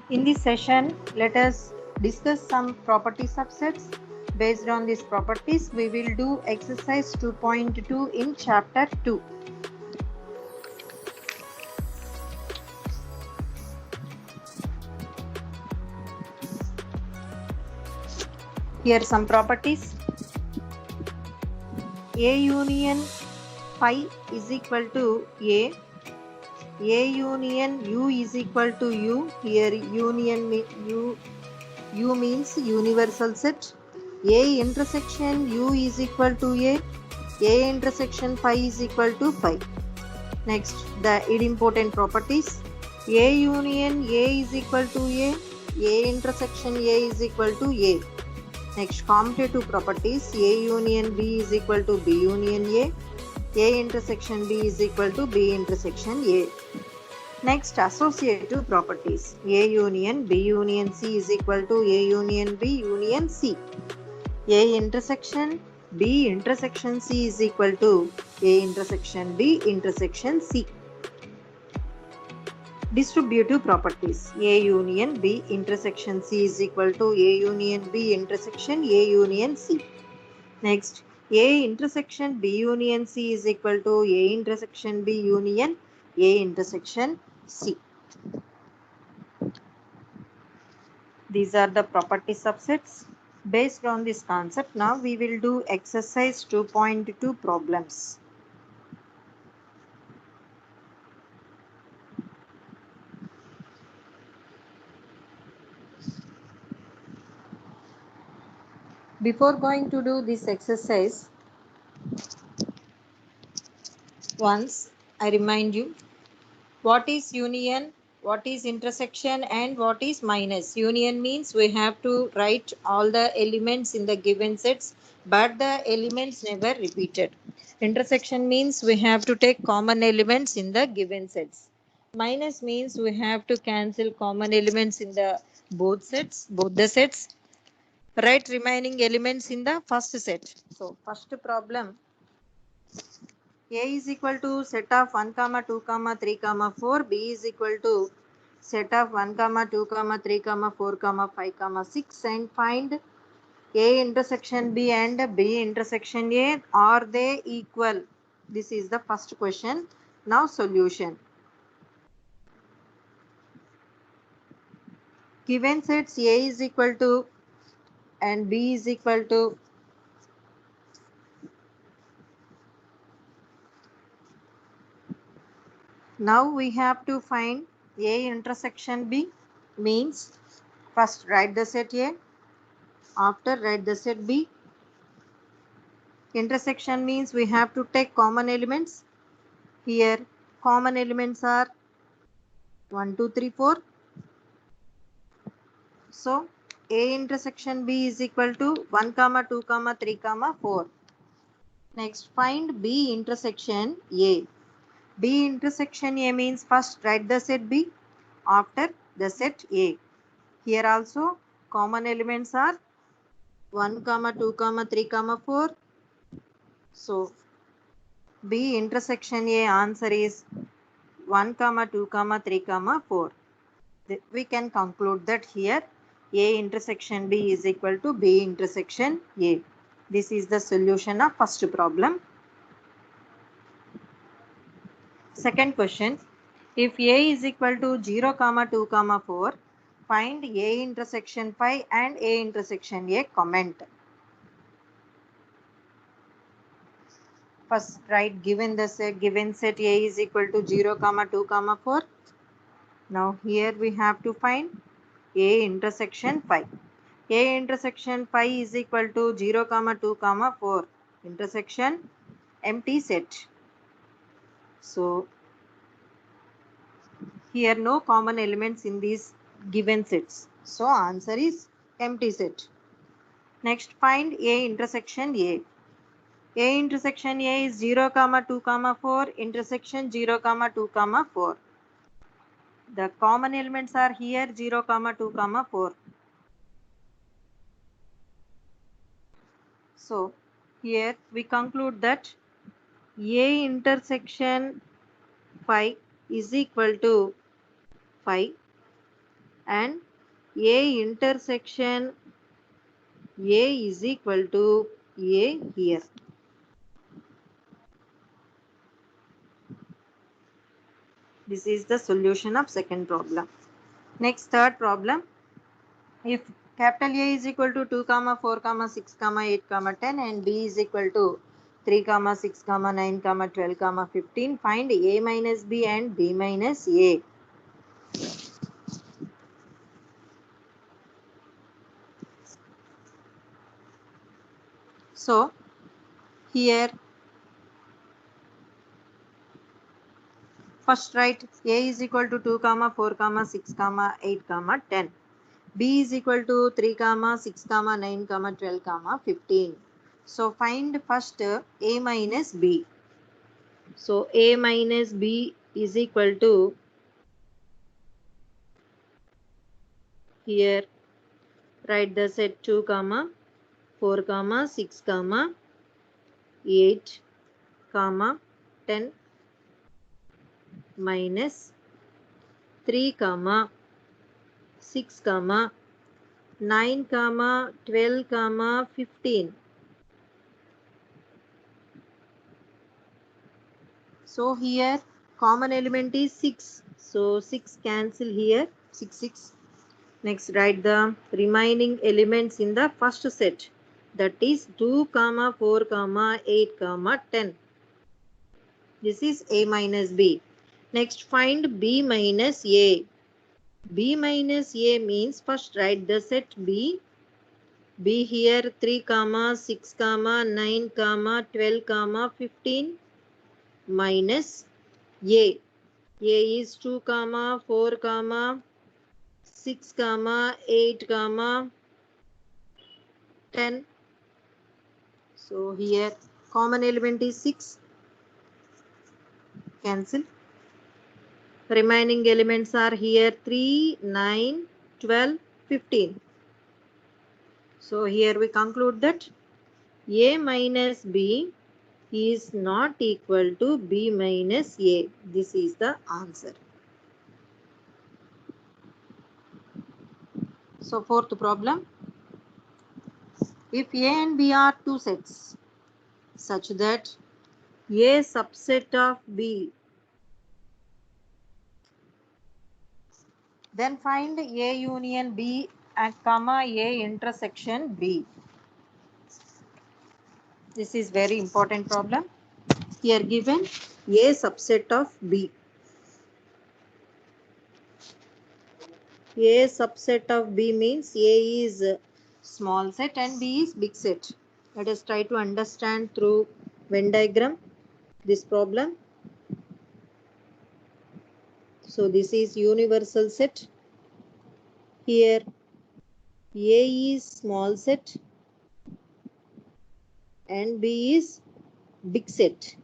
In this session, let us discuss some property subsets. Based on these properties, we will do exercise 2.2 in chapter 2. Here some properties. A union phi is equal to A. A union U is equal to U. Here union U means universal set. A intersection U is equal to A. A intersection phi is equal to phi. Next, the idempotent properties. A union A is equal to A intersection A is equal to A. Next, commutative properties. A union B is equal to B union A intersection B is equal to B intersection A. Next, associative properties. A union B union C is equal to A union B union C. A intersection B intersection C is equal to A intersection B intersection C. Distributive properties. A union B intersection C is equal to A union B intersection A union C. Next, A intersection B union C is equal to A intersection B union A intersection C. These are the property subsets. Based on this concept, now we will do exercise 2.2 problems. Before going to do this exercise, once I remind you what is union, what is intersection, and what is minus. Union means we have to write all the elements in the given sets, but the elements never repeated. Intersection means we have to take common elements in the given sets. Minus means we have to cancel common elements in the both the sets. Write remaining elements in the first set. So first problem, A is equal to set of 1, 2, 3, 4. B is equal to set of 1, 2, 3, 4, 5, 6. And find A intersection B and B intersection A. Are they equal? This is the first question. Now solution. Given sets A is equal to and B is equal to now we have to find A intersection B means first write the set A, after write the set B. Intersection means we have to take common elements. Here common elements are 1, 2, 3, 4. So A intersection B is equal to 1, 2, 3, 4. Next find B intersection A. B intersection A means first write the set B, after the set A. Here also common elements are 1, 2, 3, 4. So B intersection A answer is 1, 2, 3, 4. We can conclude that here A intersection B is equal to B intersection A. This is the solution of first problem. Second question, if A is equal to 0, 2, 4, find A intersection phi and A intersection A. Comment. First write given set A is equal to 0, 2, 4. Now here we have to find A intersection phi. A intersection phi is equal to 0, 2, 4. Intersection empty set. So here no common elements in these given sets. So answer is empty set. Next find A intersection A. A intersection A is 0, 2, 4. Intersection 0, 2, 4. The common elements are here 0, 2, 4. So here we conclude that A intersection phi is equal to phi and A intersection A is equal to A here. This is the solution of second problem. Next, third problem. If capital A is equal to 2, 4, 6, 8, 10 and B is equal to 3, 6, 9, 12, 15, find A minus B and B minus A. So, here first write A is equal to 2, 4, 6, 8, 10. B is equal to 3, 6, 9, 12, 15. So, find first A minus B. So, A minus B is equal to, here write the set 2, 4, 6, 8, 10 minus 3, 6, 9, 12, 15. So here common element is 6. So 6 cancel here. 6, 6. Next write the remaining elements in the first set. That is 2, 4, 8, 10. This is A minus B. Next find B minus A. B minus A means first write the set B. B here 3, 6, 9, 12, 15 minus A. A is 2, 4, 6, 8, 10. So here common element is 6. Cancel. Remaining elements are here 3, 9, 12, 15. So here we conclude that A minus B is not equal to B minus A. This is the answer. So fourth problem. If A and B are two sets such that A subset of B, then find A union B and A intersection B. This is very important problem. Here given A subset of B. A subset of B means A is a small set and B is big set. Let us try to understand through Venn diagram this problem. So this is universal set. Here A is small set and B is big set.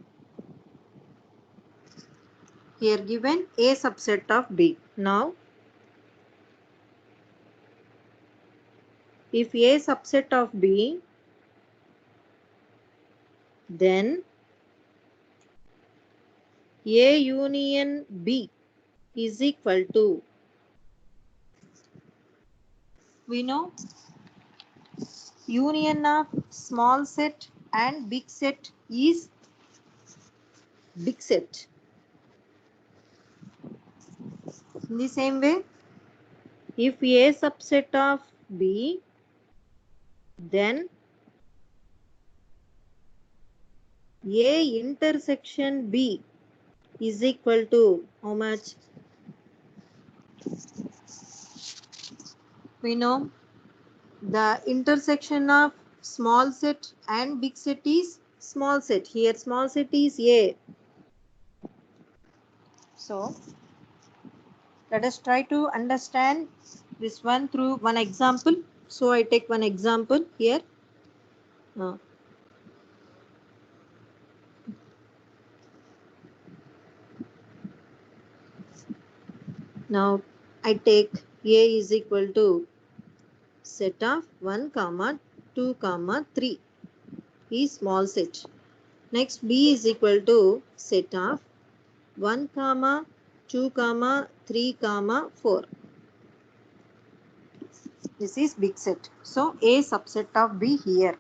Here given A subset of B. Now if A subset of B, then A union B is equal to, we know union of small set and big set is big set. In the same way, if A subset of B, then A intersection B is equal to how much? We know the intersection of small set and big set is small set. Here small set is A. So let us try to understand this one through one example. So I take one example here. Now I take A is equal to set of 1, 2, 3 is small set. Next B is equal to set of 1, 2, 3, 4. This is big set. So A subset of B here.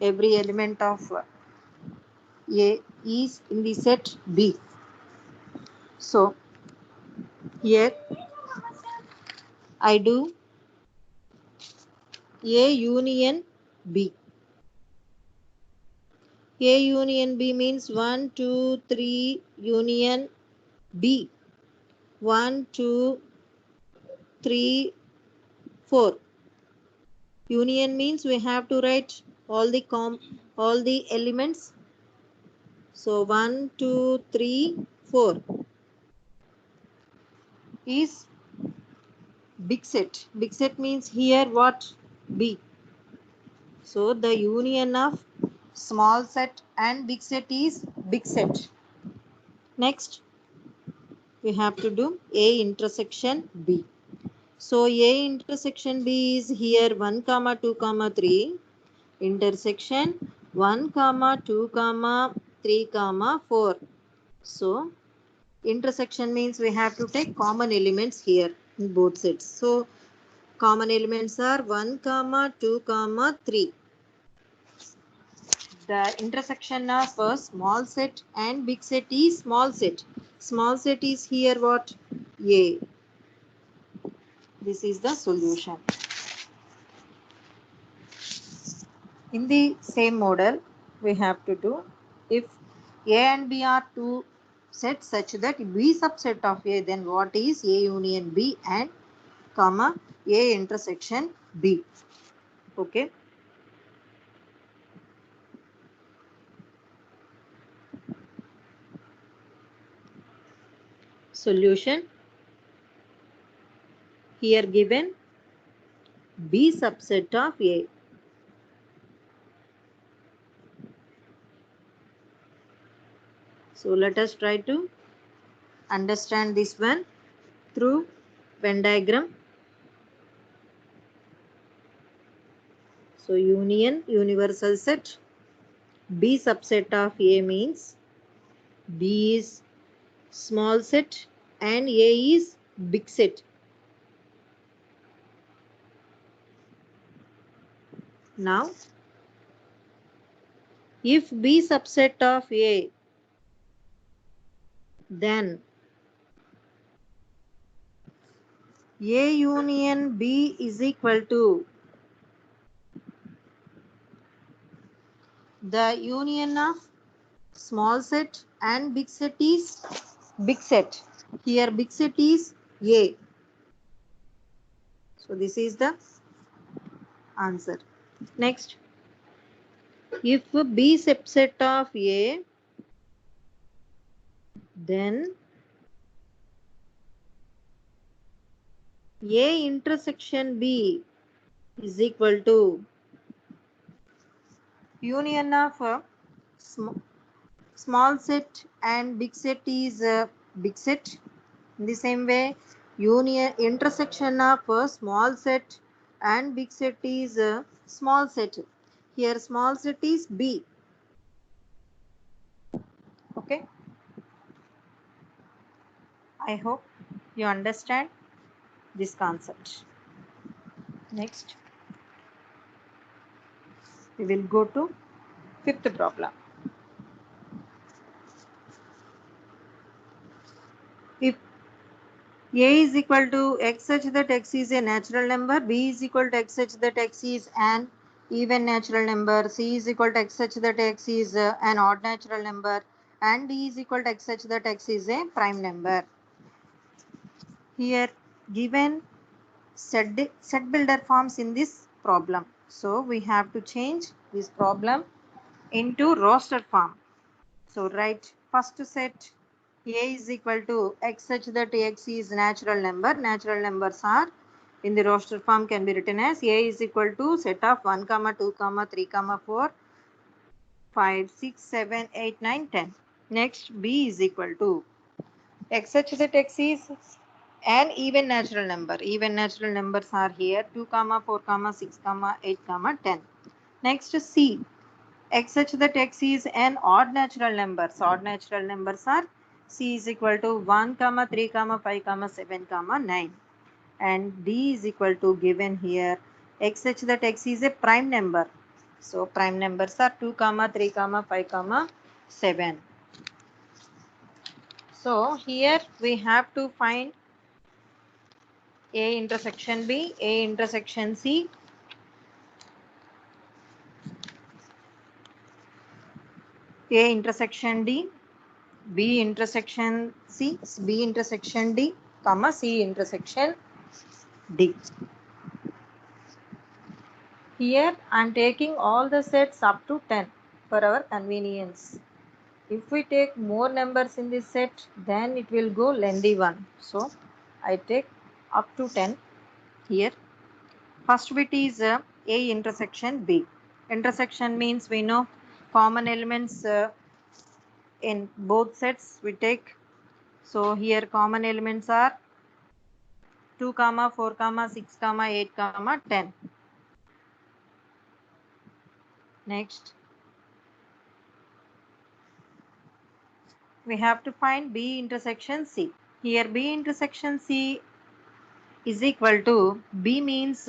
Every element of A is in the set B. So here I do A union B. A union B means 1, 2, 3 union B. 1, 2, 3, 4. Union means we have to write all the elements. So 1, 2, 3, 4 is big set. Big set means here what? B. So the union of small set and big set is big set. Next we have to do A intersection B. So A intersection B is here 1 comma 2 comma 3 intersection 1 comma 2 comma 3 comma 4. So intersection means we have to take common elements here in both sets. So common elements are 1 comma 2 comma 3. The intersection of a small set and big set is small set. Small set is here what? A. This is the solution. In the same model, we have to do if A and B are two sets such that B subset of A, then what is A union B and comma A intersection B. Okay. Solution here given B subset of A. So let us try to understand this one through Venn diagram. So union universal set. B subset of A means B is small set and A is big set. Now if B subset of A, then A union B is equal to the union of small set and big set is big set. Here big set is A. So this is the answer. Next, if B subset of A, then A intersection B is equal to union of small set and big set is big set. In the same way, union intersection of small set and big set is small set. Here small set is B. Okay. I hope you understand this concept. Next, we will go to fifth problem. If A is equal to x such that x is a natural number, B is equal to x such that x is an even natural number, C is equal to x such that x is an odd natural number, and D is equal to x such that x is a prime number. Here given set builder forms in this problem. So we have to change this problem into roster form. So write first set A is equal to x such that x is natural number. Natural numbers are in the roster form can be written as A is equal to set of 1, 2, 3, 4, 5, 6, 7, 8, 9, 10. Next B is equal to x such that x is an even natural number. Even natural numbers are here 2, 4, 6, 8, 10. Next C. X such that x is an odd natural number. So odd natural numbers are C is equal to 1, 3, 5, 7, 9. and D is equal to given here x such that x is a prime number. So prime numbers are 2, 3, 5, 7. So here we have to find A intersection B, A intersection C, A intersection D, B intersection C, B intersection D, comma C intersection D. Here I am taking all the sets up to 10 for our convenience. If we take more numbers in this set, then it will go lengthy one. So I take up to 10 here. First bit is A intersection B. Intersection means we know common elements in both sets we take. So here common elements are 2, 4, 6, 8, 10. Next, we have to find B intersection C. Here B intersection C is equal to, B means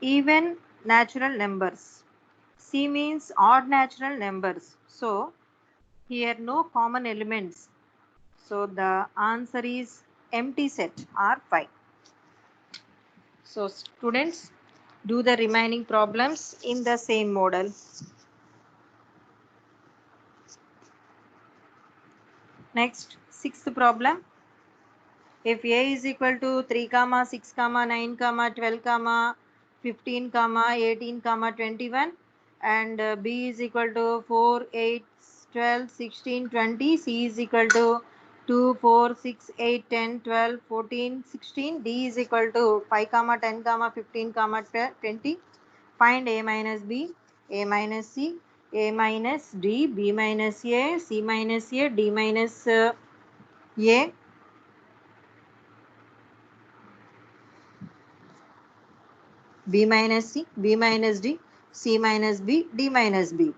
even natural numbers. C means odd natural numbers. So here no common elements. So the answer is empty set or 5. So students, do the remaining problems in the same model. Next, sixth problem. If A is equal to 3, 6, 9, 12, 15, 18, 21 and B is equal to 4, 8, 12, 16, 20, C is equal to 2, 4, 6, 8, 10, 12, 14, 16, D is equal to 5, 10, 15, 20. Find A minus B, A minus C, A minus D, B minus A, C minus A, D minus A, B minus C, B minus D, C minus B, D minus B.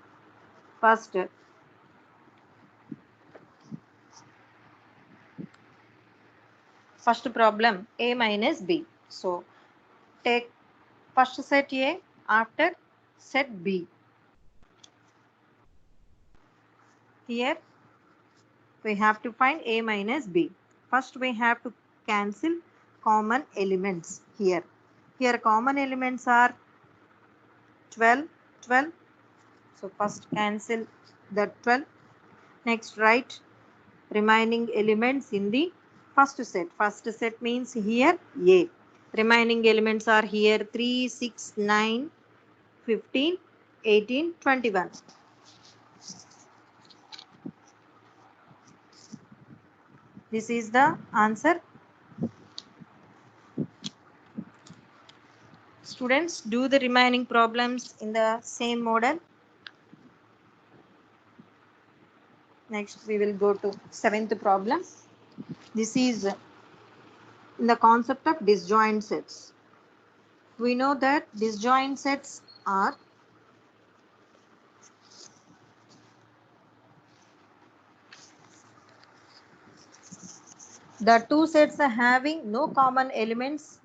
First problem, A minus B. So take first set A after set B. Here we have to find A minus B. First we have to cancel common elements here. Here common elements are 12, 12. So first cancel the 12. Next write remaining elements in the first set. First set means here A. Remaining elements are here 3, 6, 9, 15, 18, 21. This is the answer. Students, do the remaining problems in the same model. Next, we will go to seventh problem. This is in the concept of disjoint sets. We know that disjoint sets are the two sets are having no common elements.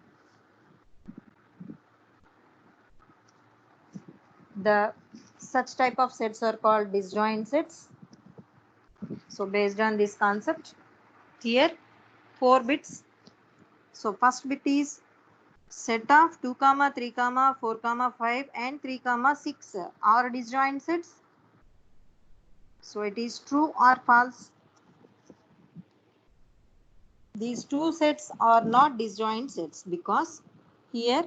The such type of sets are called disjoint sets. So based on this concept, here 4 bits. So first bit is set of 2, 3, 4, 5 and 3, 6 are disjoint sets. So it is true or false. These two sets are not disjoint sets because here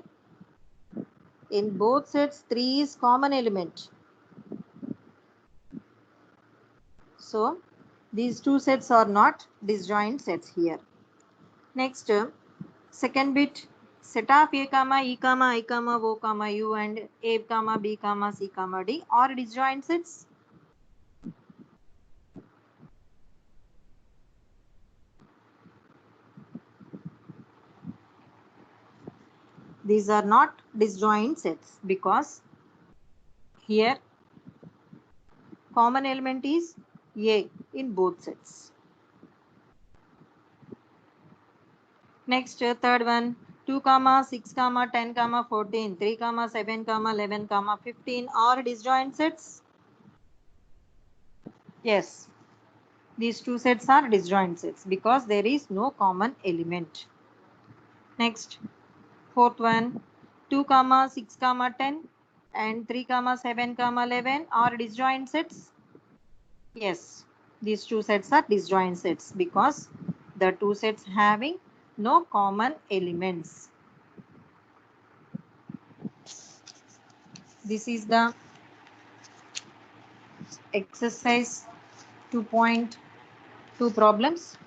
in both sets 3 is common element. So these two sets are not disjoint sets here. Next, second bit, set of A, E, I, O, U and A, B, C, D are disjoint sets. These are not disjoint sets because here common element is A in both sets. Next, third one, 2 comma 6 comma 10 comma 14, 3 comma 7 comma 11 comma 15 are disjoint sets. Yes, these two sets are disjoint sets because there is no common element. Next, fourth one, 2 comma 6 comma 10 and 3 comma 7 comma 11 are disjoint sets. Yes, these two sets are disjoint sets because the two sets having no common elements. This is the exercise 2.2 problems.